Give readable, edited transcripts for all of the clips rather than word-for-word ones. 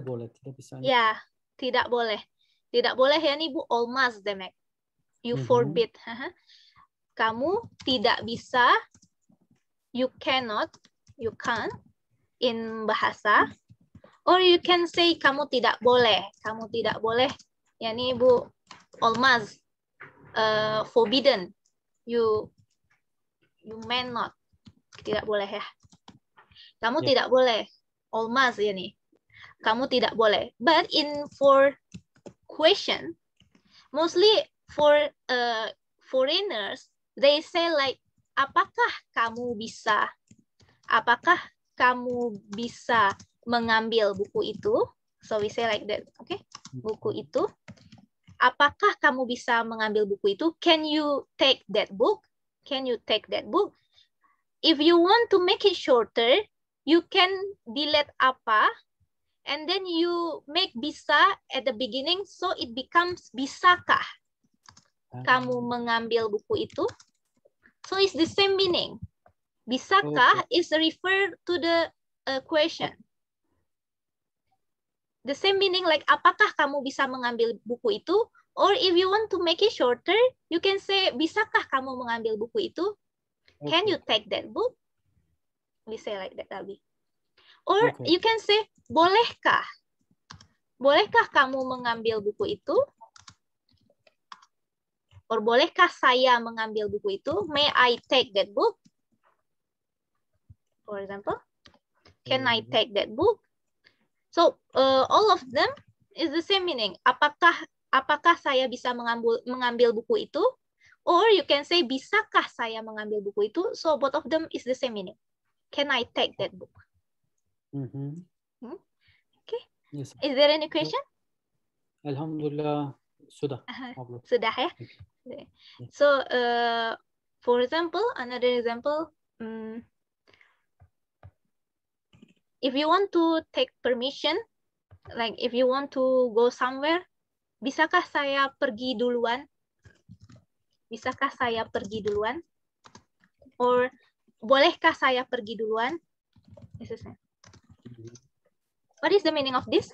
boleh, tidak bisa. Ya, tidak boleh. Tidak boleh ya nih Bu, olmaz demek. You forbid. Kamu tidak bisa, you cannot, you can't in bahasa. Or you can say kamu tidak boleh. Kamu tidak boleh. Ya nih Bu, olmaz. Forbidden. You may not. Tidak boleh ya. Kamu tidak boleh. Olmaz ya nih. Kamu tidak boleh. But for question, mostly for foreigners, they say like, apakah kamu bisa? Apakah kamu bisa mengambil buku itu? So we say like that, okay? Buku itu. Apakah kamu bisa mengambil buku itu? Can you take that book? Can you take that book? If you want to make it shorter, you can delete apa, and then you make bisa at the beginning, so it becomes bisakah kamu mengambil buku itu? So it's the same meaning. Bisakah is referred to the question. The same meaning like apakah kamu bisa mengambil buku itu? Or if you want to make it shorter, you can say bisakah kamu mengambil buku itu? Can you take that book? We say like that, Abi. Or you can say bolehkah? Bolehkah kamu mengambil buku itu? Or bolehkah saya mengambil buku itu? May I take that book? For example, can I take that book? So all of them is the same meaning. Apakah saya bisa mengambil buku itu? Or you can say bisakah saya mengambil buku itu? So both of them is the same meaning. Can I take that book? Okay. Yes. Is there any question? Alhamdulillah, sudah. Sudah ya. So for example, another example. If you want to take permission, like if you want to go somewhere, bisakah saya pergi duluan? Bisakah saya pergi duluan? Or bolehkah saya pergi duluan? What is the meaning of this?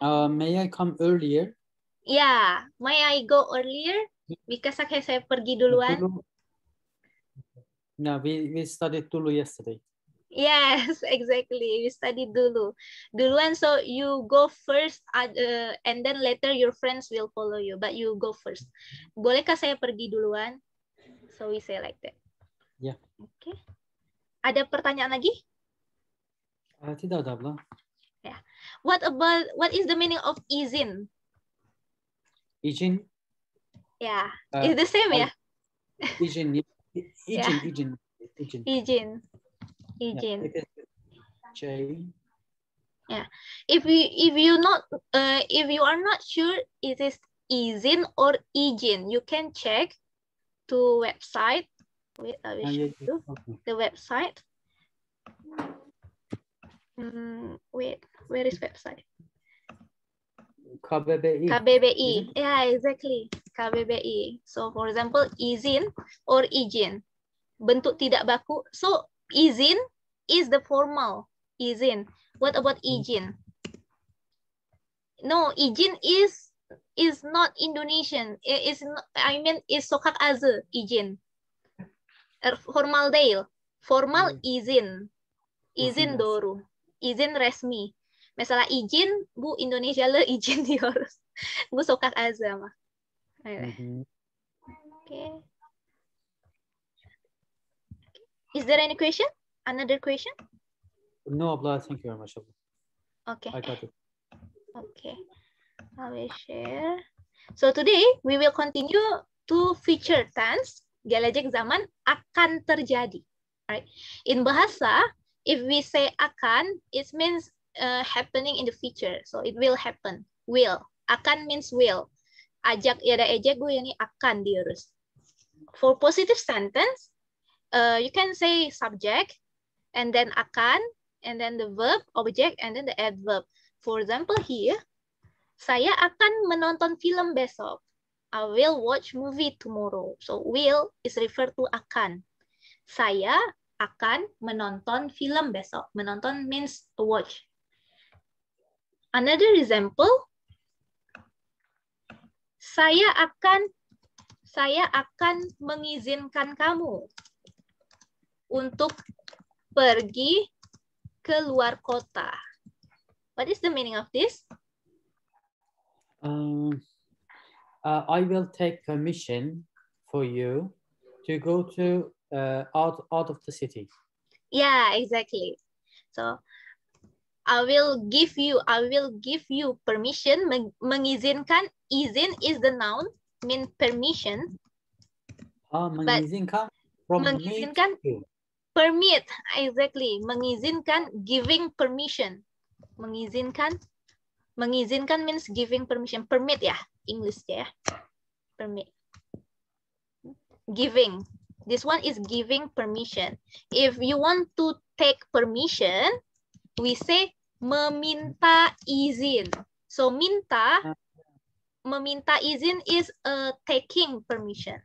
May I come earlier? Yeah, may I go earlier? Bisakah saya pergi duluan? No, we studied dulu yesterday. Yes, exactly. We studied dulu. Duluan, so you go first, and then later your friends will follow you, but you go first. Bolehkah saya pergi duluan? So we say like that. Yeah. Okay. Ada pertanyaan lagi? Tidak ada, Abla. Yeah. What is the meaning of izin? Izin? Yeah. It's the same, ya? Izin. Izin. Izin. Izin. Yeah. If you are not sure it is izin or izin, you can check to website. Wait, I will show you the website. Wait, where is website? KBBI. KBBI. Yeah, exactly. KBBI. So for example, izin or izin. Bentuk tidak baku. So izin is the formal izin. What about izin? No, izin is not Indonesian. It's sokak aze izin. Formal dale. Formal izin. Izin doru. Izin resmi. Misalnya izin Bu Indonesia le izin diurus. Bu sokak aze mah. Okay. Is there any question? Another question? No, Abla, thank you very much. Okay. I got it. Okay. I will share. So today we will continue to future tense. Dialek zaman akan terjadi. Right? In bahasa, if we say akan, it means happening in the future. So it will happen. Will. Akan means will. Ajak ya ada ejek gue ini akan diurus. For positive sentence, you can say subject, and then akan, and then the verb, object, and then the adverb. For example here, saya akan menonton film besok. I will watch movie tomorrow. So will is referred to akan. Saya akan menonton film besok. Menonton means watch. Another example, saya akan mengizinkan kamu untuk pergi ke luar kota. What is the meaning of this? I will take permission for you to go to out of the city. Yeah, exactly. So I will give you permission. Mengizinkan, izin is the noun, mean permission. Mengizinkan from mengizinkan, me. Permit, exactly. Mengizinkan, giving permission. Mengizinkan means giving permission. Permit ya, English ya. Permit. Giving. This one is giving permission. If you want to take permission, we say meminta izin. So meminta izin is taking permission.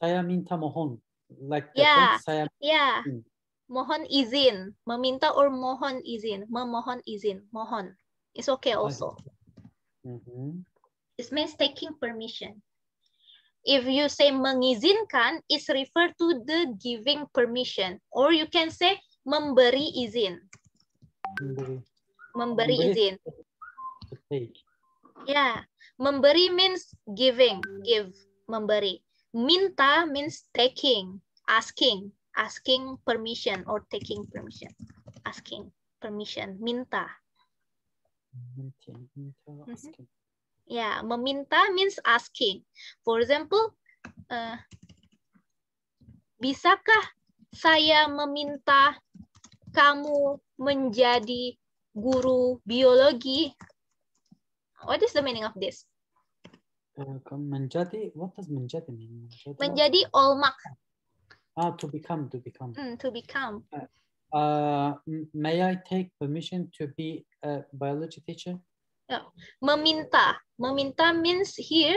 Saya minta mohon. Like that, Yeah, right? Saya yeah. Mohon izin. Meminta or mohon izin. Memohon izin. Mohon. It's okay also. It means taking permission. If you say mengizinkan, it's refer to the giving permission. Or you can say memberi izin. Memberi izin. Yeah. Memberi means giving. Give. Memberi. Minta means taking. Asking. Asking permission or taking permission. Asking permission. Minta. Yeah, meminta means asking. For example, bisakah saya meminta kamu menjadi guru biologi? What is the meaning of this? Menjadi, what does menjadi mean? Menjadi olmak. To become. To become. May I take permission to be a biology teacher? Meminta. Meminta means here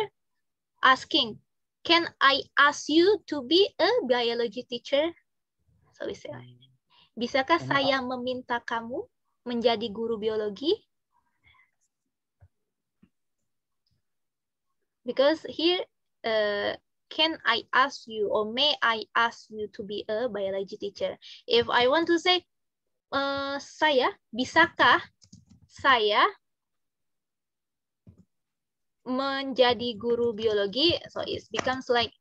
asking. Can I ask you to be a biology teacher? So we say, bisakah saya meminta kamu menjadi guru biologi? Because here, can I ask you or may I ask you to be a biology teacher? If I want to say, bisakah saya menjadi guru biologi? So it becomes like,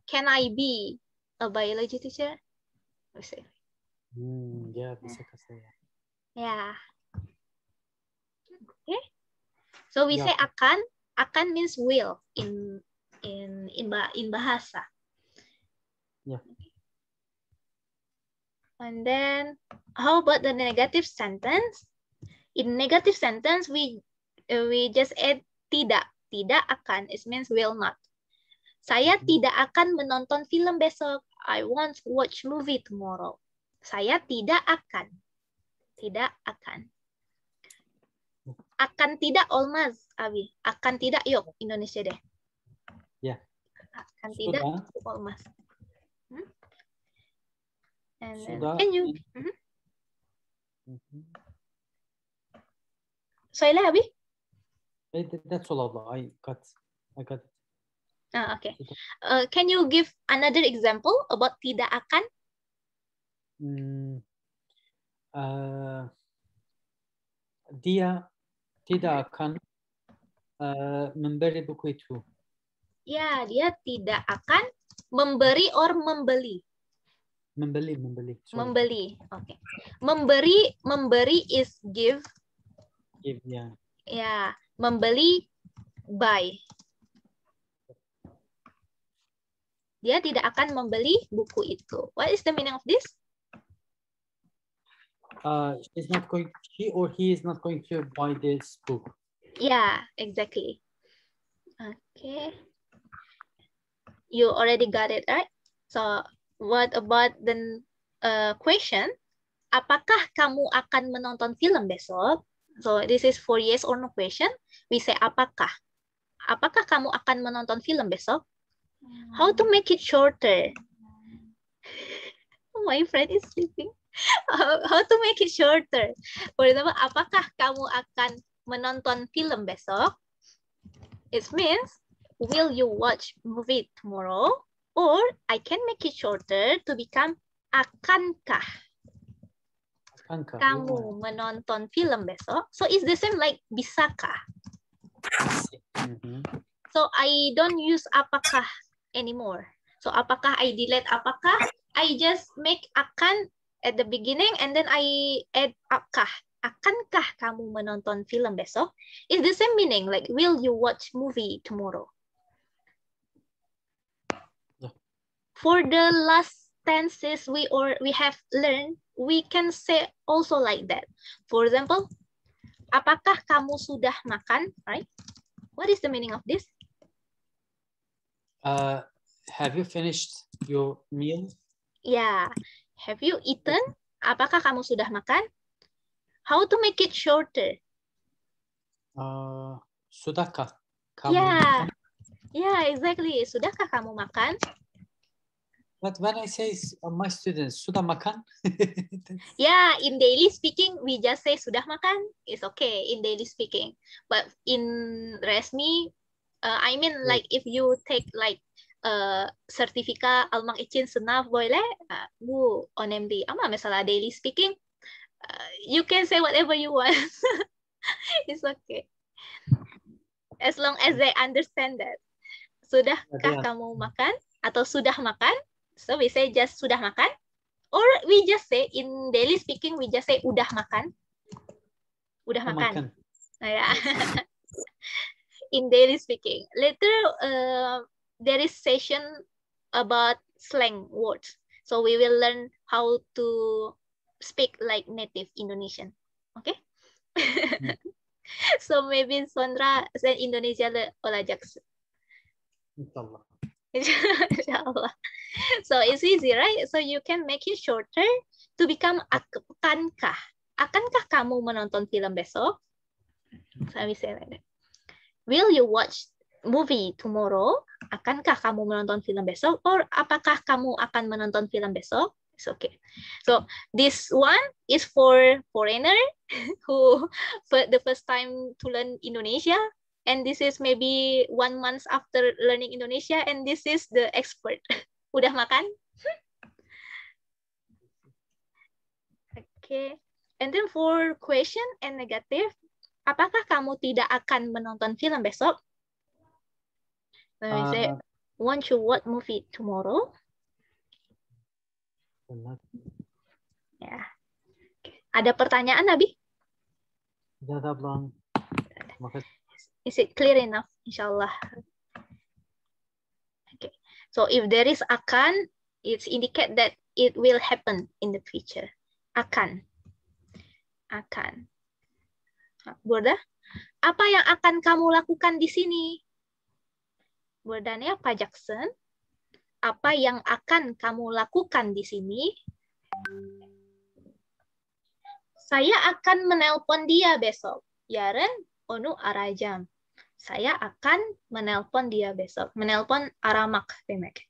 can I be a biology teacher? We say. Yeah, bisakah saya. Yeah. Okay. So we say akan. Akan means will in bahasa. Yeah. And then how about the negative sentence? In negative sentence we just add tidak. Tidak akan. It means will not. Saya tidak akan menonton film besok. I won't watch movie tomorrow. Saya tidak akan. Tidak akan. Akan tidak Olmaz, Abi. Akan tidak, yuk Indonesia deh. Ya. Yeah. Akan tidak Olmaz. And Sudah. Can you? Soalnya Abi? That's all Allah. I got it. Okay. Can you give another example about tidak akan? Dia tidak akan memberi buku itu. Ya, dia tidak akan memberi or membeli. Membeli. Sorry. Membeli, oke. Memberi is give. Give, ya. Ya, membeli buy. Dia tidak akan membeli buku itu. What is the meaning of this? She or he is not going to buy this book. Yeah, exactly. Okay. You already got it, right? So, what about the question? Apakah kamu akan menonton film besok? So, this is for yes or no question. We say apakah. Apakah kamu akan menonton film besok? How to make it shorter? Oh, my friend is sleeping. How to make it shorter? For example, apakah kamu akan menonton film besok? It means, will you watch movie tomorrow? Or I can make it shorter to become akankah kamu menonton film besok? So it's the same like bisakah. So I don't use apakah anymore. So apakah I delete apakah? I just make akan at the beginning and then I add akah. Akankah kamu menonton film besok? It's the same meaning, like will you watch movie tomorrow? For the last tenses we have learned, we can say also like that. For example, apakah kamu sudah makan? Right? What is the meaning of this? Have you finished your meal? Yeah. Have you eaten? Apakah kamu sudah makan? How to make it shorter? Sudahkah kamu Yeah. makan? Yeah, exactly. Sudahkah kamu makan? But when I say my students, sudah makan? Yeah, in daily speaking, we just say sudah makan. It's okay in daily speaking. But in resmi, I mean like if you take like sertifika almak izin senaf boleh, bu ONMD. Ama misalnya daily speaking, you can say whatever you want. It's okay. As long as they understand that. Sudahkah kamu makan? Atau sudah makan? So we say just sudah makan. Or we just say in daily speaking, we just say udah makan. Udah makan. Yeah. In daily speaking. Later, there is session about slang words. So we will learn how to speak like native Indonesian. Okay? So maybe Sondra say Indonesia le olacak. Inshallah. Inshallah. So it's easy, right? So you can make it shorter to become akankah. Akankah kamu menonton film besok? So we say like that. Will you watch movie tomorrow? Akankah kamu menonton film besok? Or apakah kamu akan menonton film besok? It's okay. So this one is for foreigner who for the first time to learn Indonesia. And this is maybe 1 month after learning Indonesia. And this is the expert. Udah makan? Okay. And then for question and negative, apakah kamu tidak akan menonton film besok? Let me say, won't you watch movie tomorrow? Ya. Ada pertanyaan, Nabi? Tidak, Bang. Is it clear enough? Inshallah. Okay. So if there is akan, it's indicate that it will happen in the future. Akan. Akan. Borda, apa yang akan kamu lakukan di sini? Bordanya Pak Jackson. Apa yang akan kamu lakukan di sini? Saya akan menelpon dia besok. Yaren onu arayacağım. Saya akan menelpon dia besok. Menelpon aramak demek.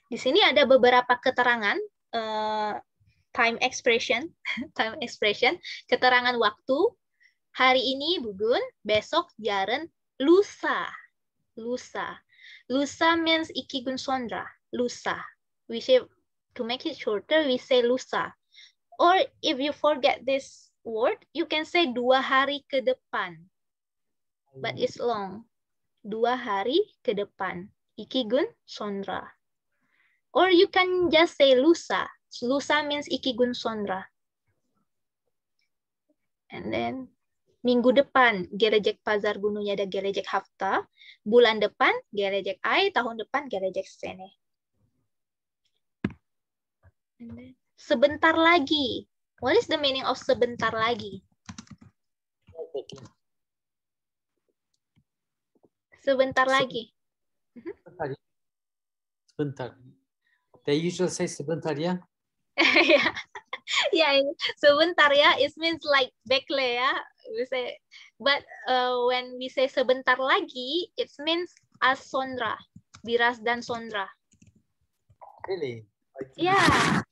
Di sini ada beberapa keterangan time expression, keterangan waktu. Hari ini Bugun, besok Yaren, lusa. Lusa. Lusa means ikigun sondra. Lusa. We say to make it shorter, we say lusa. Or if you forget this word, you can say 2 hari ke depan. But it's long. 2 hari ke depan. Ikigun sondra. Or you can just say lusa. Lusa means ikigun sondra. And then minggu depan gelecek pazar gunungnya ada gelecek hafta. Bulan depan gelecek ay, tahun depan gelecek sene. And then, sebentar lagi. What is the meaning of sebentar lagi? Sebentar lagi. Sebentar. They usually say sebentar ya. Yeah. Yeah, sebentar ya, it means like bekle ya. We say, but when we say sebentar lagi, it means as sondra, biras dan sondra. Really? Yeah.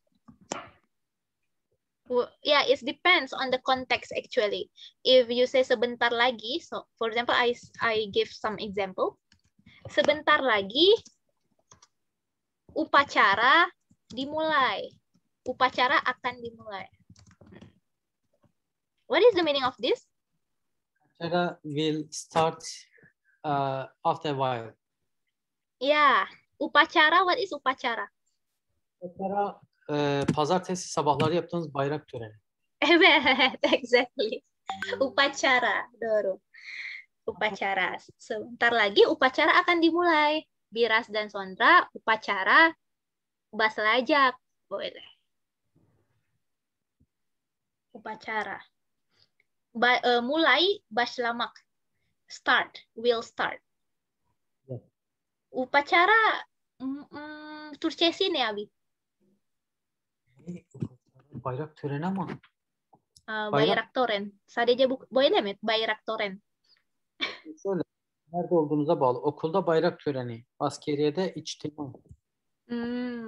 Yeah, it depends on the context actually. If you say sebentar lagi, so for example, I give some example. Sebentar lagi, upacara dimulai. Upacara akan dimulai. What is the meaning of this? Upacara will start after a while. Yeah, upacara. What is upacara? Upacara pazartesi sabahları yaptığımız bayrak töreni. Evet, exactly. Upacara, Doro. Upacara. Sebentar lagi upacara akan dimulai. Biras dan Sondra, upacara baslajak. Boleh. Upacara. Mulai baslamak. Start, will start. Yeah. Upacara Türkçesi ne abi? Bayrak töreni ama. Bayrak tören. Sadece bu böyle mi? Bayrak tören. Şöyle, nerede olduğunuza bağlı. Okulda bayrak töreni, askeriyede içtima.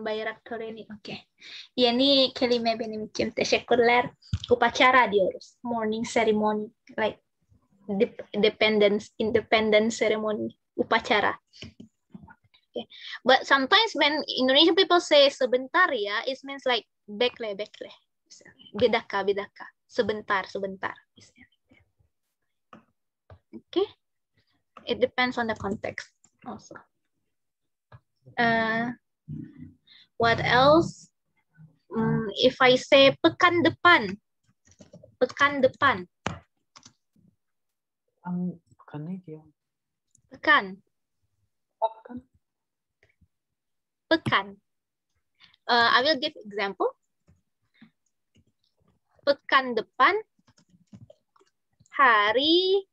Bayrak töreni. Oke. Ya, ini kelime benim için. Teşekkürler. Upacara diyoruz. Morning ceremony. Like independence ceremony. Upacara. Okay. But sometimes when Indonesian people say sebentar ya, it means like bekle. Bedaka. Sebentar. Okay. It depends on the context also. What else? If I say pekan depan. Pekan neydi ya? Pekan. I will give example. Pekan depan hari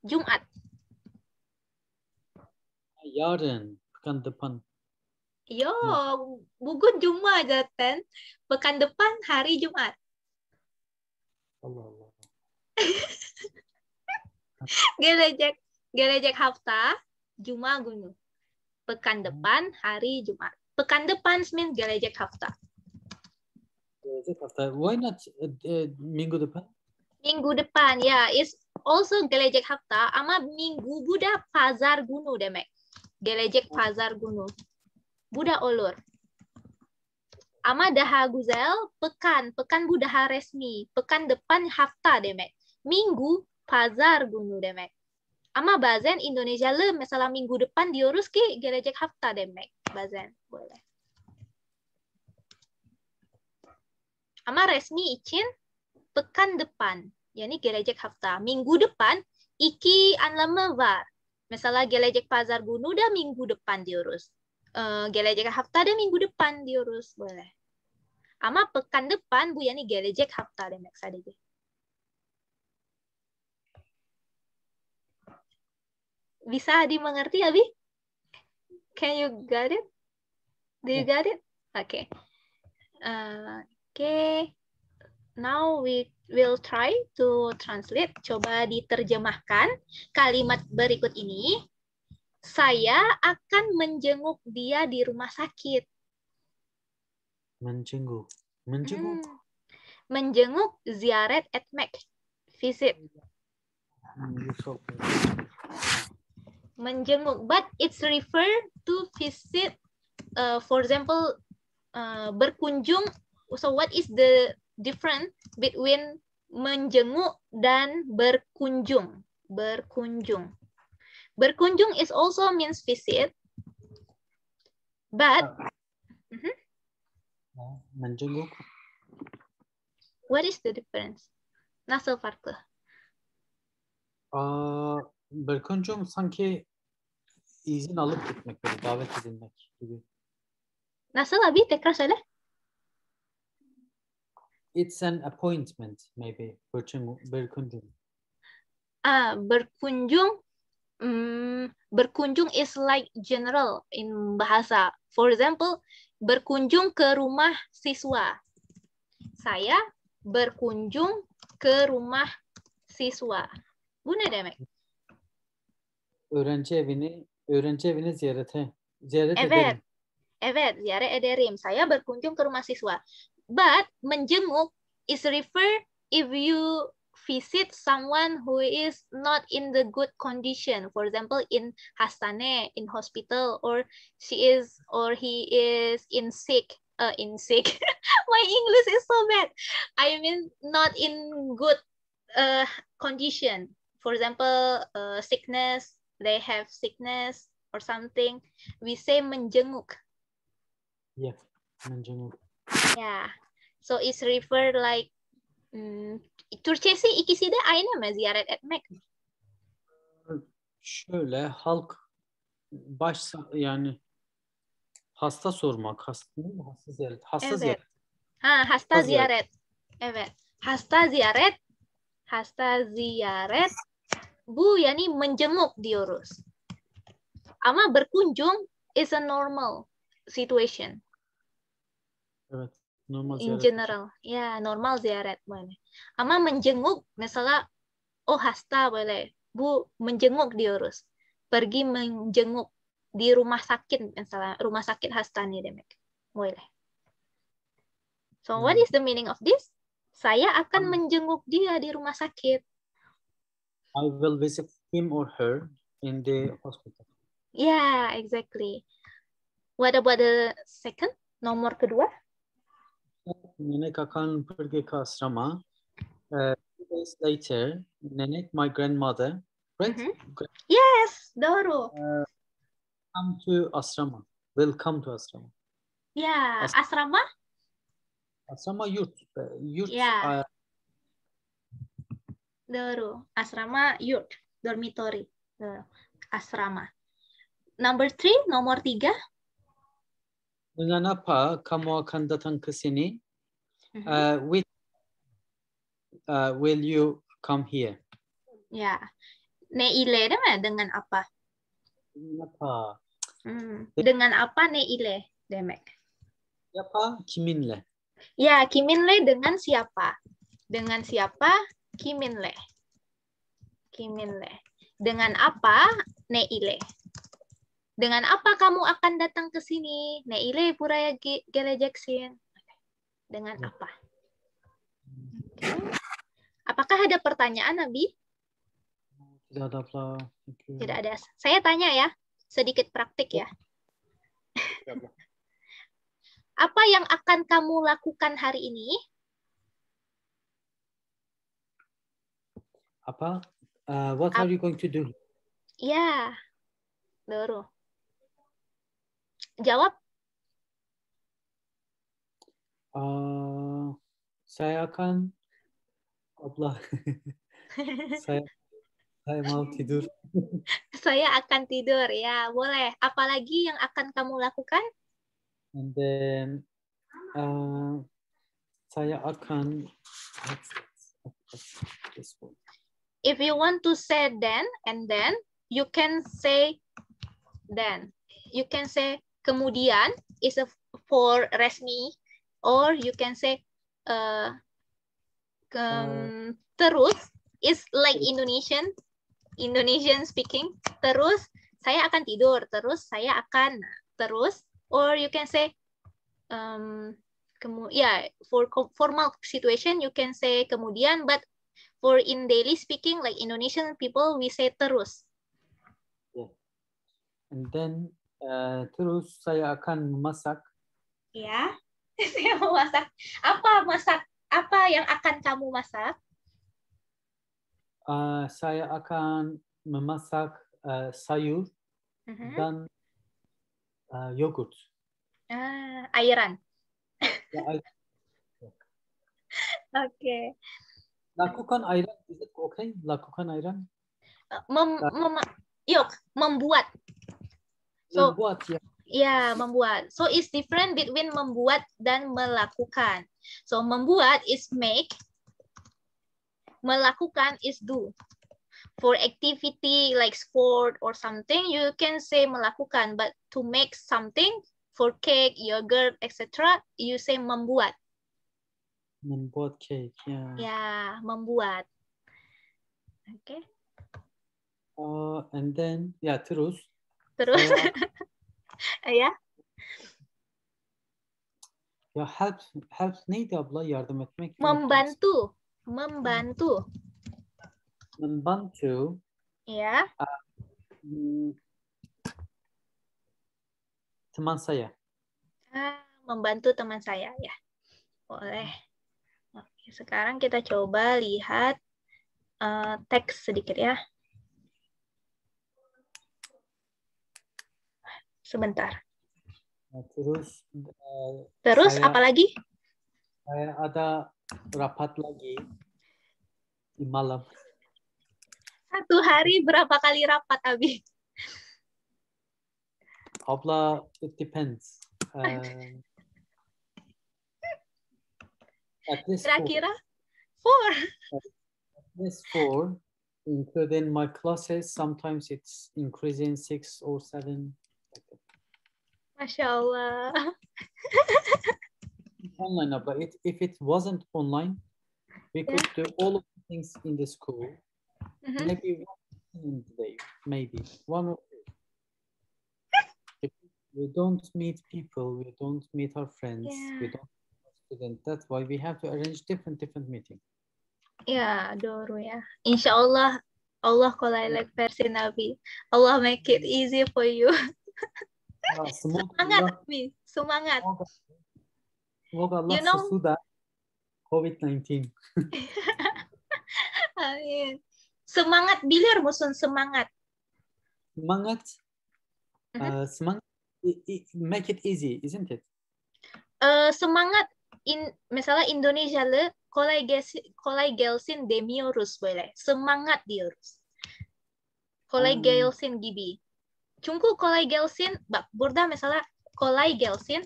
Jumat. Yarın. Pekan depan. Yo, bugün Cuma zaten. Pekan depan hari Jumat. Allah. Gelecek hafta Juma günü. Pekan depan hari Jumat. Pekan depan means gelecek hafta. Gelecek hafta. Why not minggu depan? Minggu depan, ya. It's also gelecek hafta. Ama minggu Buddha pazar günü demek. Gelecek pazar günü. Buddha olur. Ama daha güzel pekan. Pekan bu daha resmi. Pekan depan hafta demek. Minggu pazar günü demek. Ama bazen Indonesialı mesela minggu depan diyoruz ki gelecek hafta demek. Bazen boleh. Ama resmi için pekan depan. Yani gelecek hafta. Minggu depan iki anlamı var. Mesela gelecek pazar günü de minggu depan diyoruz. Gelecek hafta da minggu depan diyoruz. Boleh. Ama pekan depan bu yani gelecek hafta demek sadece. Bisa dimengerti, Abi? Can you get it? Do you get it? Okay. Okay. Now we will try to translate. Coba diterjemahkan kalimat berikut ini. Saya akan menjenguk dia di rumah sakit. Menjenguk. Menjenguk, ziyaret, etmek. Visit. Menjenguk, but it's referred to visit. For example, berkunjung. So what is the difference between menjenguk dan berkunjung? Berkunjung is also means visit, but menjenguk. What is the difference? Nasıl farklı? Berkunjung sanki izin alıp gitmek, böyle davet edilmek gibi. Nasıl abi? Tekrar söyle. It's an appointment, maybe. Berkunjung. Berkunjung is like general in bahasa. For example, berkunjung ke rumah siswa. Saya berkunjung ke rumah siswa. Bu ne demek? Öğrenci evini ziyaret Evet. ederim. Evet, ziyaret ederim. Saya berkunjung ke rumah siswa. But menjenguk is refer if you visit someone who is not in the good condition. For example, in hastane, in hospital, or he is in sick. My English is so bad. I mean, not in good condition. For example, sickness, they have sickness or something. We say menjenguk. Yeah, menjenguk. Yeah. So it's referred like Türkçesi ikisi de aynı mı ziyaret etmek? Şöyle halk yani hasta sormak, hasta ziyaret, hasta Evet. ziyaret. Hasta ziyaret. Evet. Hasta ziyaret. Bu yani menjenguk diyoruz. Ama berkunjung is a normal situation. Evet. Normal In ziyaret. general. Ya, normal ziyaret boleh. Ama menjenguk misalnya hasta boleh. Bu menjenguk diyoruz. Pergi menjenguk di rumah sakit misalnya rumah sakit hastane demek. Boleh. So what is the meaning of this? Saya akan menjenguk dia di rumah sakit. I will visit him or her in the hospital. Yeah, exactly. What about the second? Nomor kedua? Nenek akan pergi ke asrama. 2 days later, Nenek, my grandmother, right? Yes, Doro. Come to asrama. Will come to asrama. Yeah, asrama? Asrama yurt. Yeah. Doro. Asrama yurt. Dormitory. Asrama. Number 3, nomor 3. Dengan apa kamu akan datang ke sini? Will you come here? Ya. Neile demek dengan apa? Dengan apa? Dengan apa neile demek? Siapa? Kiminle. Ya, kiminle dengan siapa? Dengan siapa? Kiminle. Kiminle. Dengan apa? Neile. Dengan apa kamu akan datang ke sini? Neile puraya gelejeksin. Dengan apa? Okay. Apakah ada pertanyaan, Nabi? Tidak ada, Pak. Tidak ada. Saya tanya ya, sedikit praktik ya. Apa yang akan kamu lakukan hari ini? Apa? What are you going to do? Ya, Doro. Jawab. Saya akan saya mau tidur. Saya akan tidur, ya boleh. Apalagi yang akan kamu lakukan? And then saya akan. If you want to say then and then, you can say then. You can say kemudian is for resmi, or you can say terus is like Indonesian speaking. Terus saya akan tidur. Terus saya akan terus, or you can say for formal situation you can say kemudian, but for in daily speaking like Indonesian people we say terus. Yeah. And then terus saya akan memasak. Ya, saya mau masak. Apa masak? Apa yang akan kamu masak? Saya akan memasak sayur dan yogurt. Airan. Ya, airan. Oke. Lakukan airan, is it okay? Lakukan airan? Membuat. So, membuat, ya. Ya, membuat. So, it's different between membuat dan melakukan. So, membuat is make. Melakukan is do. For activity like sport or something, you can say melakukan. But to make something, for cake, yogurt, etc., you say membuat. Membuat cake, ya. Ya, membuat. Oke. And then, ya terus. Terus, ya. Ya help neydi abla? Yardım etmek. Membantu. Membantu. Membantu. Ya. Teman saya. Membantu teman saya ya. Boleh. Oke, sekarang kita coba lihat teks sedikit ya. Sebentar. Terus saya, apa lagi? Saya ada rapat lagi di malam. Satu hari berapa kali rapat, Abi? Abla, it depends. At least Kira-kira 4. At least 4, including my classes. Sometimes it's increasing 6 or 7. Masya Allah. Online, but if it wasn't online, we could do all of the things in the school. Maybe one in the day, maybe one or two. If we don't meet people, we don't meet our friends, we don't meet our students. That's why we have to arrange different meetings. Ya, Doru ya. Insya Allah, Allah kolak versi Nabi. Allah make it easy for you. Semangat, Mi. Semangat. Semoga Allah sesudah COVID-19. Amin. Semangat bilir musun semangat. Semangat. Semangat. Make it easy, isn't it? Semangat misalnya Indonesia le kolay gelsin demiyoruz böyle. Semangat diyoruz. Kolay gelsin gibi. Çünkü kolay gelsin bak burada mesela kolay gelsin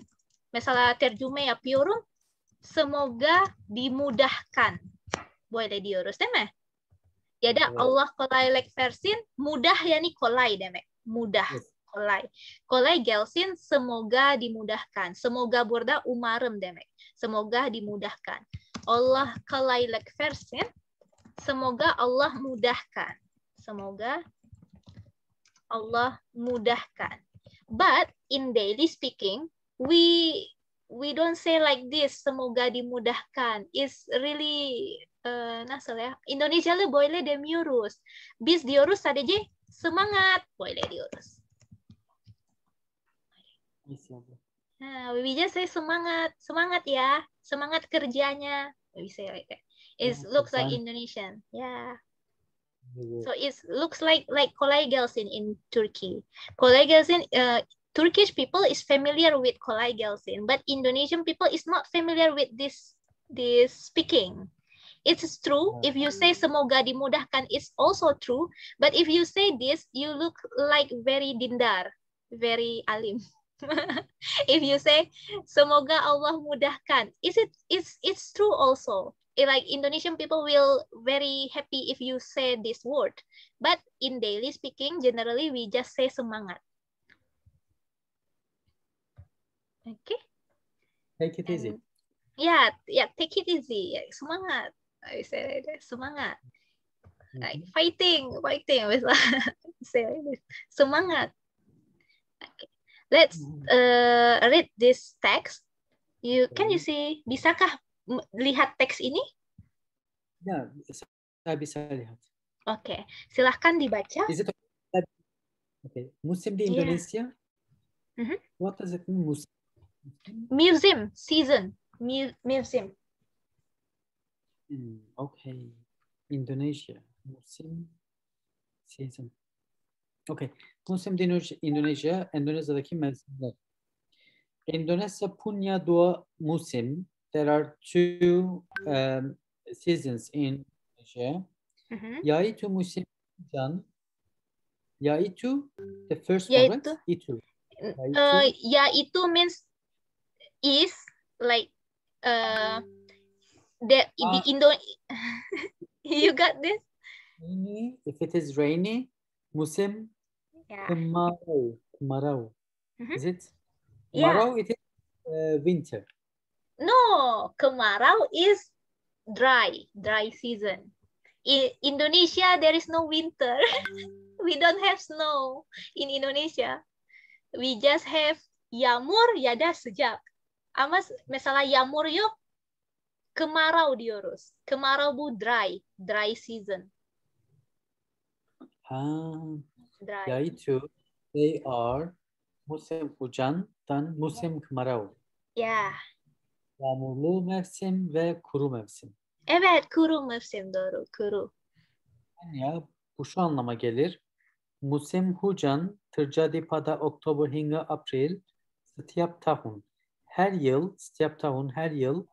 mesela tercüme yapıyorum. Semoga dimudahkan. Böyle diyoruz değil mi? Ya da Allah kolaylık versin, mudah yani kolay demek. Mudah, kolay. Kolay gelsin, semoga dimudahkan. Semoga burada umarım demek. Semoga dimudahkan. Allah kolaylık versin, semoga Allah mudahkan. Semoga Allah mudahkan. But in daily speaking, we don't say like this, semoga dimudahkan. It's really nasıl ya? Indonesia le boleh demiyoruz. Biz diyoruz sadece semangat, boleh diyoruz. We just say semangat, semangat ya, semangat kerjanya. We say like that. It looks like Indonesian, yeah. So it looks like kolay gelsin in Turkey. Kolay gelsin, Turkish people is familiar with kolay gelsin, but Indonesian people is not familiar with this speaking. It's true. If you say semoga dimudahkan, it's also true. But if you say this, you look like very dindar, very alim. If you say semoga Allah mudahkan, it's true also. Like Indonesian people will very happy if you say this word. But in daily speaking, generally we just say semangat. Okay. Take it easy. Yeah, take it easy. Semangat. I say semangat. Like fighting. Say semangat. Okay. Let's read this text. Can you see? Bisakah lihat teks ini? Ya, saya bisa lihat. Oke, silahkan dibaca. Is it okay? Musim di Indonesia. What does it mean? Musim, season, musim. Okay, Indonesia, musim, season. Okay, musim di Indonesia, Endonezya'daki mevsimler. Indonesia punya dua musim. There are two seasons in Indonesia. Yaitu musim hujan. Yaitu the first one, right? Itu. Yaitu means is like the Indo. You got this? Rainy, if it is rainy, musim kemarau. Kemarau. Is it? Kemarau, it is winter. No, kemarau is dry season. In Indonesia, there is no winter. We don't have snow in Indonesia. We just have yamur, yada sejak. Amas misalnya yamur yuk, kemarau diurus. Kemarau bu dry season. Dry. Yaitu they are musim hujan dan musim kemarau. Ya. Yağmurlu mevsim ve kuru mevsim. Evet, kuru mevsim doğru, kuru. Ya bu şu anlama gelir. Musim hujan terjadi pada Oktober hingga April setiap tahun. Setiap tahun her yıl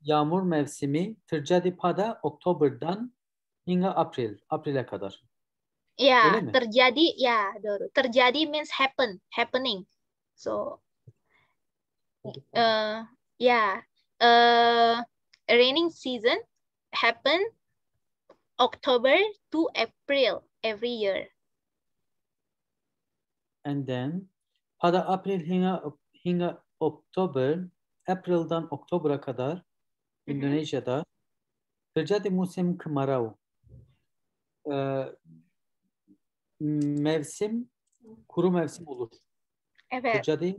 yağmur mevsimi terjadi pada Oktober'dan hingga April'e kadar. Ya, Öyle mi? terjadi, ya, doğru. Terjadi means happening. So, raining season happen October to April every year. And then pada April hingga Oktober, April'dan Oktober'a kadar Indonezya'da terjadi musim kemarau. Mevsim kuru mevsim olur. Evet. Terjadi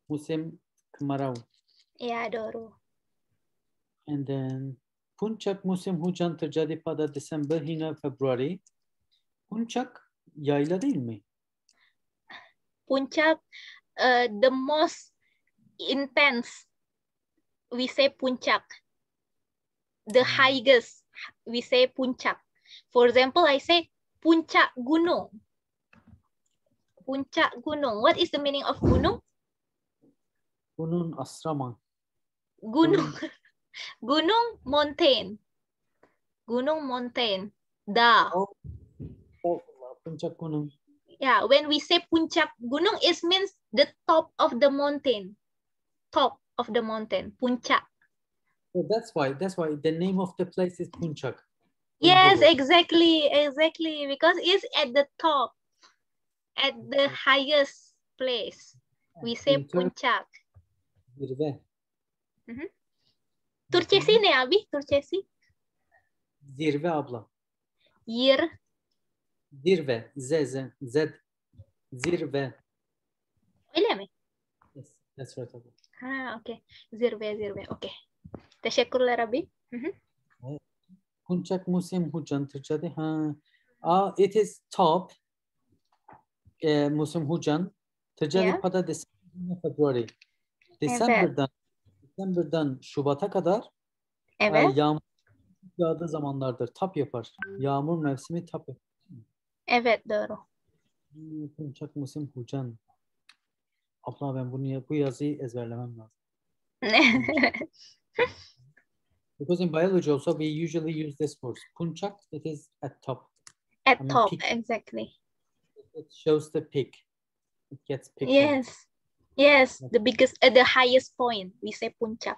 musim kemarau. Ya, doğru. And then puncak musim hujan terjadi pada Desember hingga Februari. Puncak yayla değil mi? Puncak, the most intense, we say puncak. The highest, we say puncak. For example, I say puncak gunung. Puncak gunung. What is the meaning of gunung? Gunung asrama. Gunung. Gunung mountain. Gunung mountain. Da. Oh, puncak gunung. Yeah, when we say puncak gunung, it means the top of the mountain. Top of the mountain. Puncak. So that's why the name of the place is Puncak. Yes, exactly. Because it's at the top, at the highest place. We say puncak. Zirve. Turkcesi ne abi? Turkcesi? Zirve abla. Yer. Zirve. Z. Zirve. Öyle mi? Yes, that's right abla. Okay. Zirve. Okay. Teşekkürler abi. Puncak musim hujan terjadi. It is top. Musim hujan terjadi pada Desember Februari. December'dan Şubat'a kadar yağmur yağdığı zamanlardır. Tap yapar. Yağmur mevsimi tap yapar. Evet, doğru. Puncak musim hujan. Abla ben bu yazıyı ezberlemem lazım. Because in biology also we usually use this word. Puncak, it is at top. At top, peak. exactly. It shows the peak. It gets picked. Yes, the biggest, the highest point. We say puncak.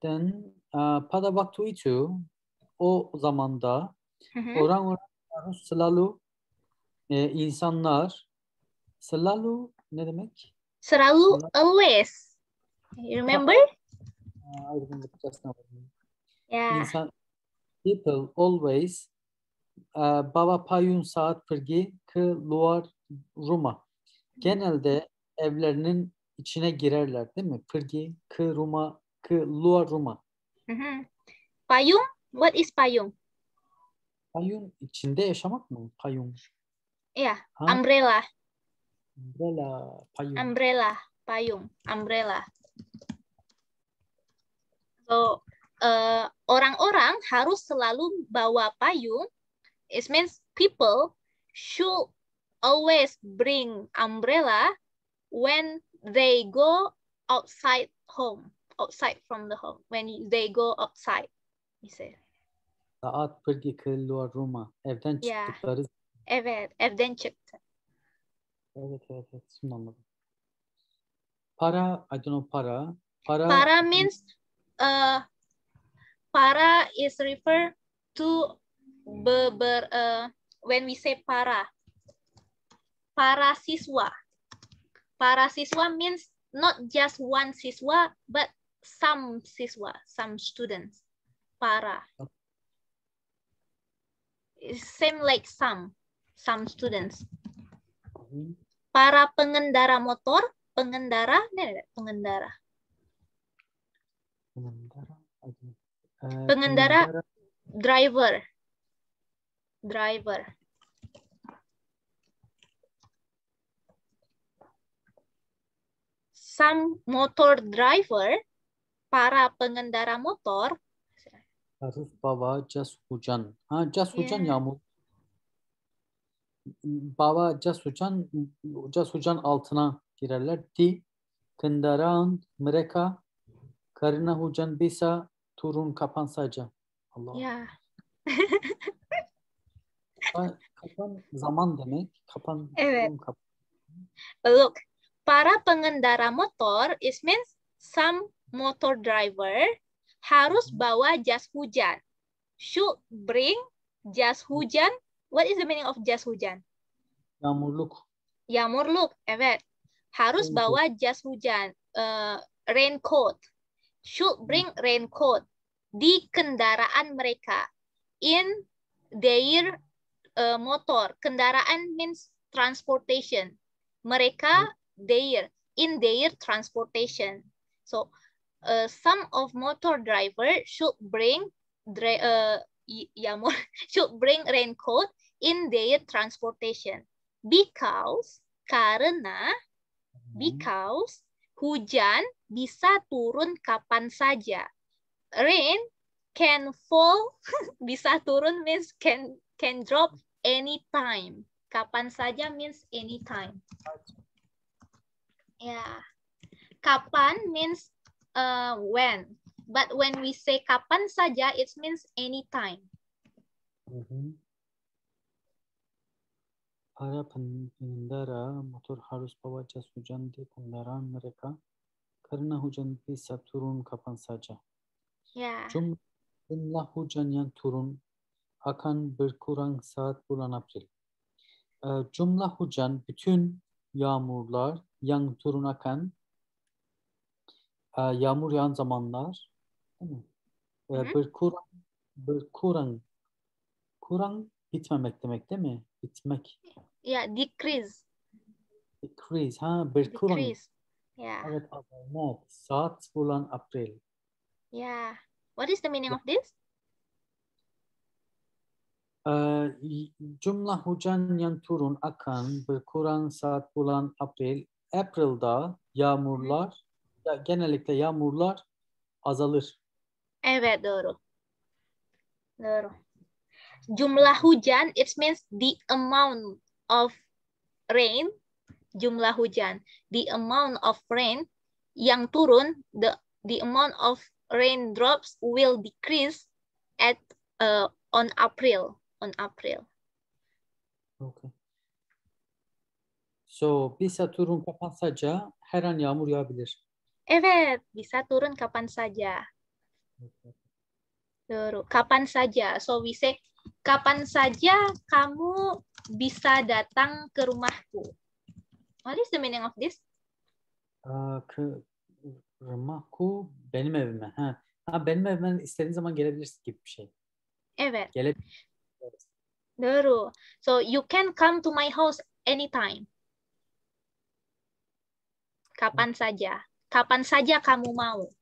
Then pada waktu itu, o zamanda orang-orang harus selalu insanlar selalu ne demek? Selalu, always. You remember? I remember just now. Yeah. People always bawa payung saat pergi ke luar rumah. Genelde evlerinin içine girerler değil mi? Pergi ke luar rumah. Payung? What is payung? Payung içinde yaşamak mı? Payung. Yeah, umbrella. Payung. Umbrella, payung, umbrella. So, orang-orang harus selalu bawa payung. It means people should always bring umbrella when they go outside from the home. When they go outside, you say. Saat pergi ke luar rumah. Evden çıktıkları. Evet, evden çıktı. Evet. Şimdi anladım. Para, I don't know para. Para means, para is referred to when we say para siswa. Para siswa means not just one siswa, but some siswa, some students. Para. It's same like some students. Para pengendara motor, pengendara. Pengendara, driver. Some motor driver, para pengendara motor. Harus bawa jas hujan. Jas hujan yağmur. Bawa jas hujan altına girerler. Di kendaraan mereka karena hujan bisa turun kapan saja. Allah. Ya. Kapan zaman demek. Kapan Evet. turun kapan. Look, para pengendara motor it means some motor driver harus bawa jas hujan. Should bring jas hujan. What is the meaning of jas hujan? Yağmurluk. Yağmurluk, evet. Harus bawa jas hujan. Raincoat. Should bring raincoat. Di kendaraan mereka. In their motor. Kendaraan means transportation. Mereka, their. In their transportation. So, some of motor driver should bring should bring raincoat in their transportation because hujan bisa turun kapan saja. Rain can fall bisa turun means can drop anytime. Kapan saja means anytime. Yeah. Kapan means when. But when we say kapan saja, it means anytime. Para pengendara motor harus bawa jas hujan di kendaraan mereka karena hujan bisa turun kapan saja. Yeah. Jumlah hujan yang turun akan berkurang saat bulan April. Jumlah hujan bütün yağmurlar yang turun akan yağmur yağan zamanlar değil mi? Kurang bitmemek demek değil mi? Bitmek. Yeah, decrease. Decrease. Berkurang. Decrease. Yeah. Evet, azalmak. Saat bulan April. Yeah. What is the meaning of this? Jumlah hujan yang turun akan berkurang saat bulan April. April'da yağmurlar, genellikle yağmurlar azalır. Evet, doğru. Jumlah hujan, it means the amount of rain. Jumlah hujan, the amount of rain yang turun, the amount of raindrops will decrease at on April. Okay. So bisa turun kapan saja, her an yağmur yağabilir. Evet, bisa turun kapan saja. Kapan saja. So we say, kapan saja kamu bisa datang ke rumahku. What is the meaning of this? Rumahku benim evime. Benim evime istediğin zaman gelebilirsin gibi bir şey. Evet. Doğru. So you can come to my house anytime. Kapan saja. Kapan saja kamu mau.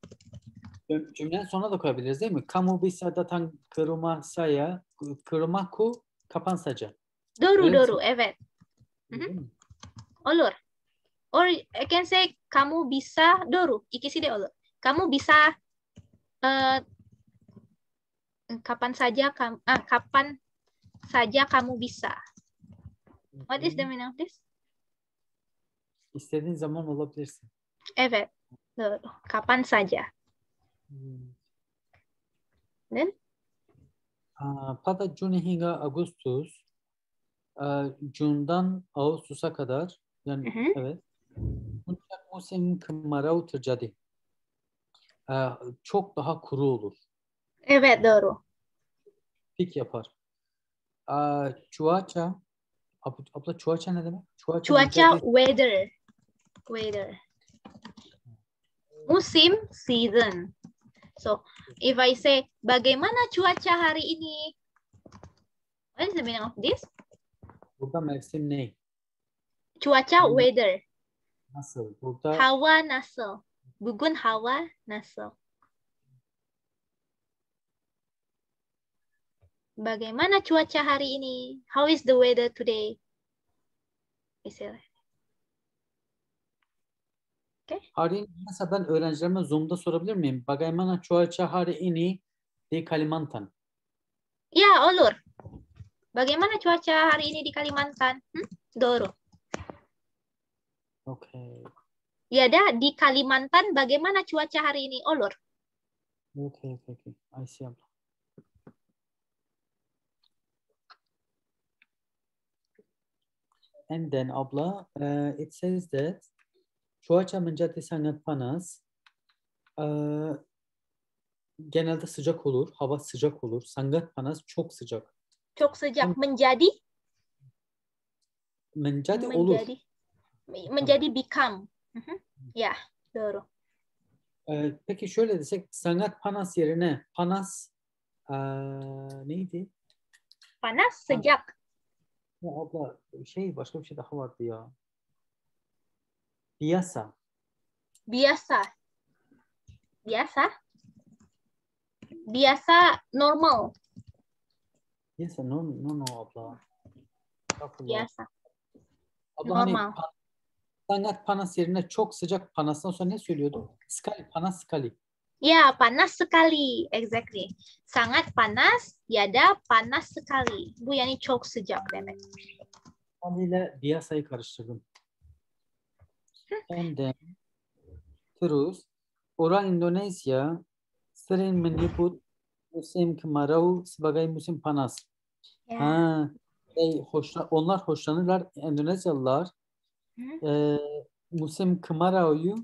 Cümlenin sonuna da koyabiliriz değil mi? Kamu bisa datang ke rumah saya, ke rumahku kapan saja. Doğru, evet. Olur. Or I can say kamu bisa, doğru. İkisi de olur. Kamu bisa kapan saja kamu bisa. What is the meaning of this? İstediğin zaman olabilirsin. Evet. Doğru. Kapan saja. Then? Pada Juni hingga Agustus, Jun'dan Ağustos'a kadar, yani evet, puncak musim kemarau terjadi. Çok daha kuru olur. Evet, doğru. Pik yapar. Cuaca, abla cuaca ne demek? Cuaca, weather. Musim, season. So, if I say, bagaimana cuaca hari ini? What is the meaning of this? Burada mevsim ne? Cuaca, weather. Nasıl? Burada Hava nasıl? Bugün hava nasıl? Bagaimana cuaca hari ini? How is the weather today? Istilah. hari mesela ben öğrencilerime Zoom'da sorabilir miyim? Bagaimana cuaca hari ini di Kalimantan? Ya, olur. Bagaimana cuaca hari ini di Kalimantan? Doro. Okay. Ya dah, di Kalimantan bagaimana cuaca hari ini? Olur. Okay. I see. And then abla, it says that cuaca menjadi sangat panas. Genelde sıcak olur. Hava sıcak olur. Sangat panas, çok sıcak. Çok sıcak. Menjadi? Menjadi olur. Menjadi become. Ya, doğru. Peki şöyle desek, sangat panas yerine panas neydi? Panas, sıcak. Ya abla başka bir şey daha vardı ya. Biasa. Biasa. Biasa? Biasa normal. Biasa, no abla. Biasa. Abla Normal. hani sangat panas yerine çok sıcak panastan sonra ne söylüyordu? Sekali, panas sekali. Ya, panas sekali. Exactly. Sangat panas, ya da panas sekali. Bu yani çok sıcak demek. Haliyle biasa'yı karıştırdım. And then terus orang Indonesia sering menyebut musim kemarau sebagai musim panas. Ya. Onlar hoşlanırlar. Endonezyalılar musim kemarau'yu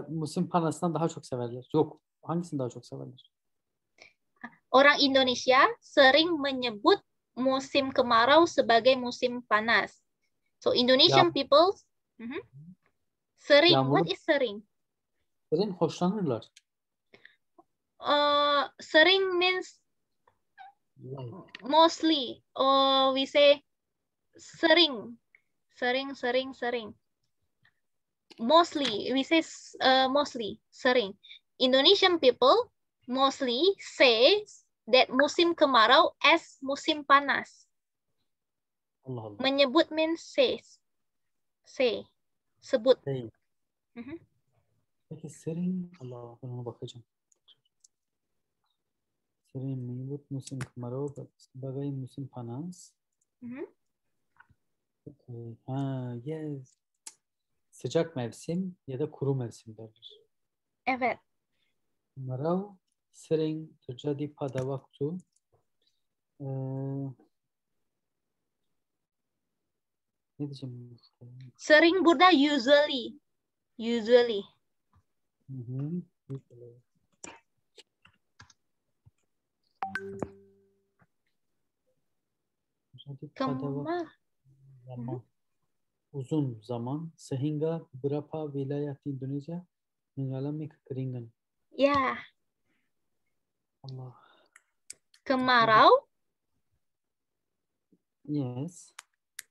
musim panasından daha çok severler. Yok. Hangisini daha çok severler? Orang Indonesia sering menyebut musim kemarau sebagai musim panas. So Indonesian people sering. What is sering? Sering hoşlanırlar. Sering means mostly. We say sering. Sering. Mostly. We say mostly. Sering. Indonesian people mostly say that musim kemarau as musim panas. Allah. Menyebut means say. Sebut. Peki sering, Allah, ben ona bakacağım. Sering menyebut musim kemarau sebagai musim panas. Okay. Yes. Sıcak mevsim ya da kuru mevsim derler. Evet. Kemarau sering terjadi pada waktu ne diyeceğim? Sering burada usually. Terjadi pada waktu uzun zaman sehingga beberapa wilayah di Indonesia mengalami kekeringan. Ya. Allah. Kemarau. Yes.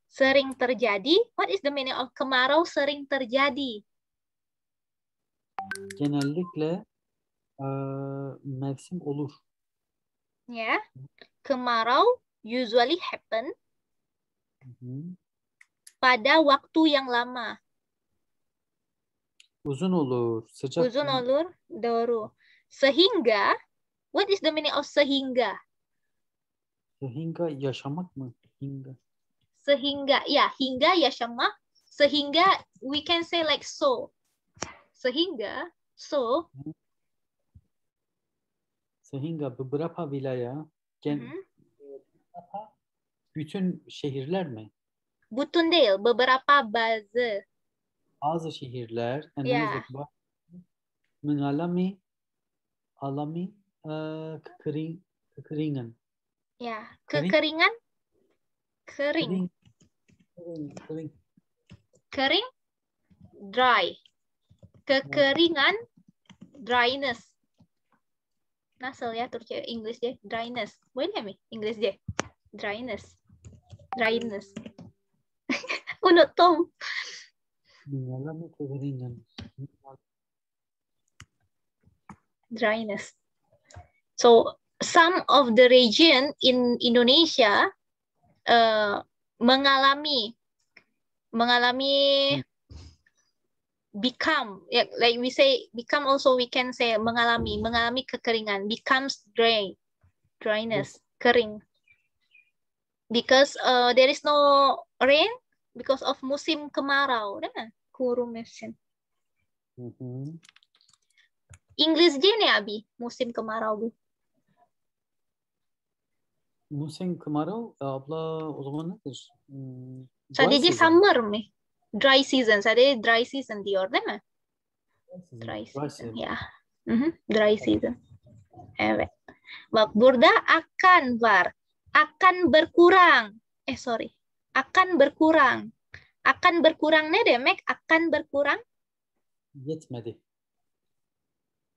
Sering terjadi. What is the meaning of kemarau sering terjadi? Genellikle mevsim olur. Ya. Kemarau usually happen pada waktu yang lama. Uzun olur, sıcak. Uzun olur, doğru. Sehingga, what is the meaning of sehingga? Sehingga yaşamak mı? Sehingga, ya, hingga yaşamak. Sehingga, we can say like so. Sehingga, so. Sehingga beberapa wilayah, bütün şehirler mi? Bütün değil, beberapa Bazı şehirler Endonezya'daki mengalami kekeringan. Ya, kekeringan, kering. Kering, dry. Kekeringan, dryness. Nasıl ya Türkçe, İngilizce dryness. Boleh mi İngilizce? Dryness. Unuttum. Mengalami kekeringan. Dryness. So some of the region in Indonesia mengalami become, like we say become, also we can say mengalami kekeringan, becomes dryness, kering, because there is no rain because of musim kemarau. Kurung mesin. English nih Abi, musim kemarau bu. Musim kemarau abla o zaman nedir? Sadece summer mi? Dry season. Sadece dry season diyor değil mi? Dry season. Ya. Dry season. Evet. Bak burada akan var. Akan berkurang. Akan berkurang. Akan berkurang ne demek? Akan berkurang? Yetmedi.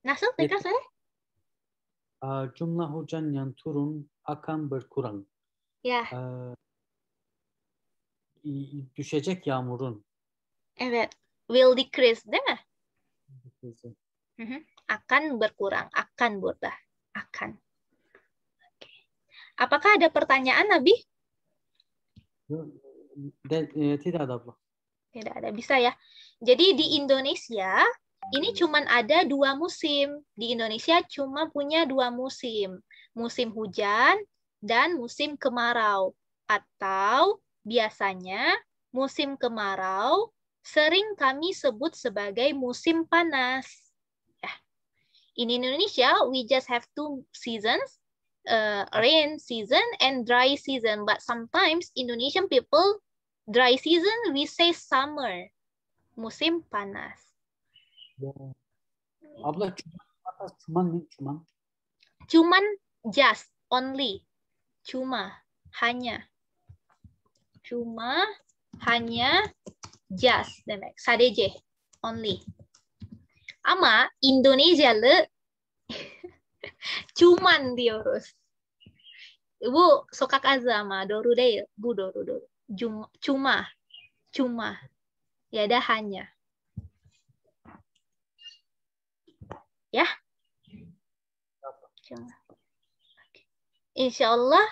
Nasıl? Tekrar söyle. Jumlah hujan yang turun akan berkurang. Ya. Düşecek yağmurun. Evet. Will decrease, değil mi? Akan berkurang. Akan burada. Akan. Oke. Apakah ada pertanyaan, Nabi? Tidak ada, abla. Tidak ada. Bisa ya. Jadi di Indonesia, ini cuma ada 2 musim. Di Indonesia cuma punya 2 musim. Musim hujan dan musim kemarau. Atau biasanya musim kemarau sering kami sebut sebagai musim panas. Ya. In Indonesia, we just have 2 seasons, rain season and dry season. But sometimes Indonesian people, dry season we say summer, musim panas. Abla cuman nih, cuman. Cuman, just, only, cuma, hanya. Cuma, hanya, just demek. Sadece, only. Ama Indonesialı cuman diyoruz. Bu sokak aza ama doğru değil. Bu doğru. Cuma. Ya da hanya. Ya. Cuma. Insya Allah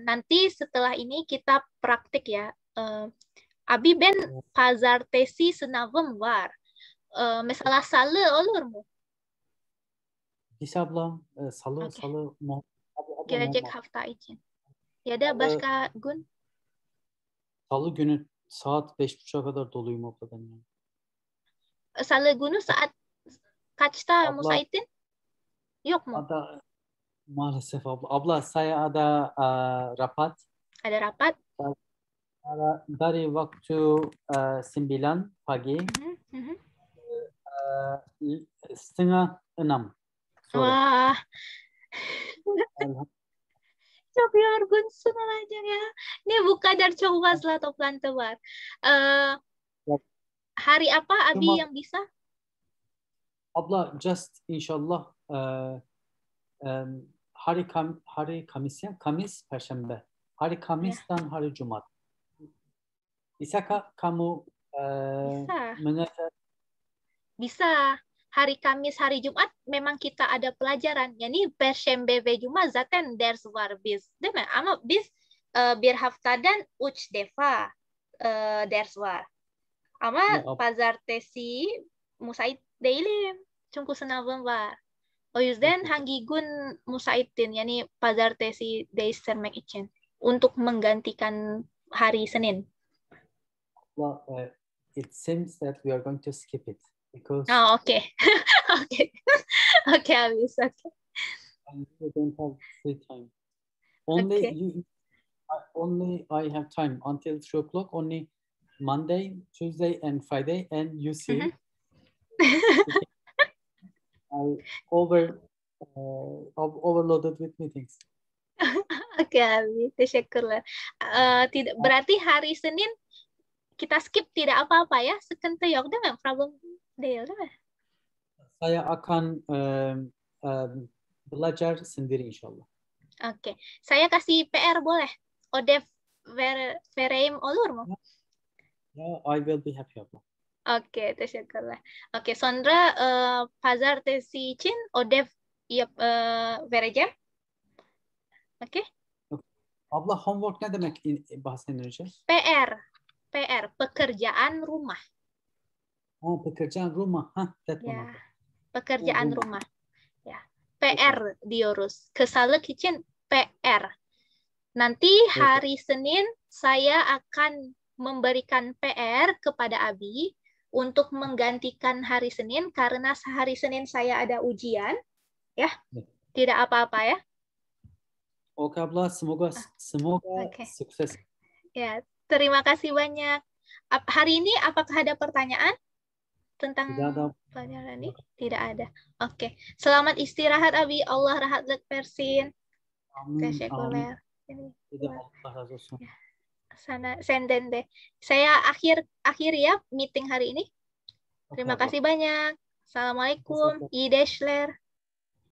nanti setelah ini kita praktik ya. Abi ben pazartesi sınavım var. Mesela salı olur mu? Bisa abla. Salı mu? Gelecek hafta için. Ya da başka gün? Salı günü saat 5.30'a kadar doluyum abla ben. Salı günü saat kaçta müsaitin? Yok mu? Ada maalesef abla. Abla saya ada rapat. Ada rapat? Dari waktu 9 pagi. 5:30 sore. Wah. Çok yorgunsun olacak ya. Ini bukan dari coba lah toplantısı var. Hari apa Abi yang bisa? Abla just inşallah hari Kamis ya. Kamis Perşembe. Hari Kamis'tan hari Jumat. Bisakah kamu mengajar? Bisa. Hari Kamis, hari Jumat memang kita ada pelajaran. Yani Perşembe ve Cuma zaten ders var biz. Değil mi? Ama biz bir haftadan 3 defa ders var. Ama pazartesi musait değilim. Çünkü sınavım var. O yüzden hangi gün musaitin? Yani pazartesi değiştirmek için. Untuk menggantikan hari Senin. Well, it seems that we are going to skip it. Because okay. Okay, Abis. Okay. We don't have free time. Only I have time until 3 o'clock. Only Monday, Tuesday, and Friday. And you see, I overloaded with meetings. Oke, Abi. Teşekkürler. Tidak berarti hari Senin kita skip tidak apa-apa ya. Sekente yok değil mi? Problem değil mi? Saya akan belajar sendiri inşallah. Oke. Saya kasih PR boleh? Odef vereyim olur mu? I will be happy abla. Oke, teşekkürler. Oke, sonra pazartesi için ödev vereceğim. Oke? Abla homework ne demek bahs Endonesian? PR, pekerjaan rumah. Oh, pekerjaan rumah. That one. Ya, pekerjaan rumah. rumah. Ya, PR diyoruz. Kesalık için PR. Nanti hari Senin saya akan memberikan PR kepada Abi untuk menggantikan hari Senin karena hari Senin saya ada ujian. Ya, tidak apa-apa ya. Oke abla, semoga sukses. Ya, terima kasih banyak. Hari ini apakah ada pertanyaan tentang pelajaran ini? Tidak ada. Oke. Selamat istirahat Abi. Allah rahatlak Persin. Teşekkürler. Sana senden deh. Saya akhir ya meeting hari ini. Terima kasih banyak. Assalamualaikum. İyi dersler.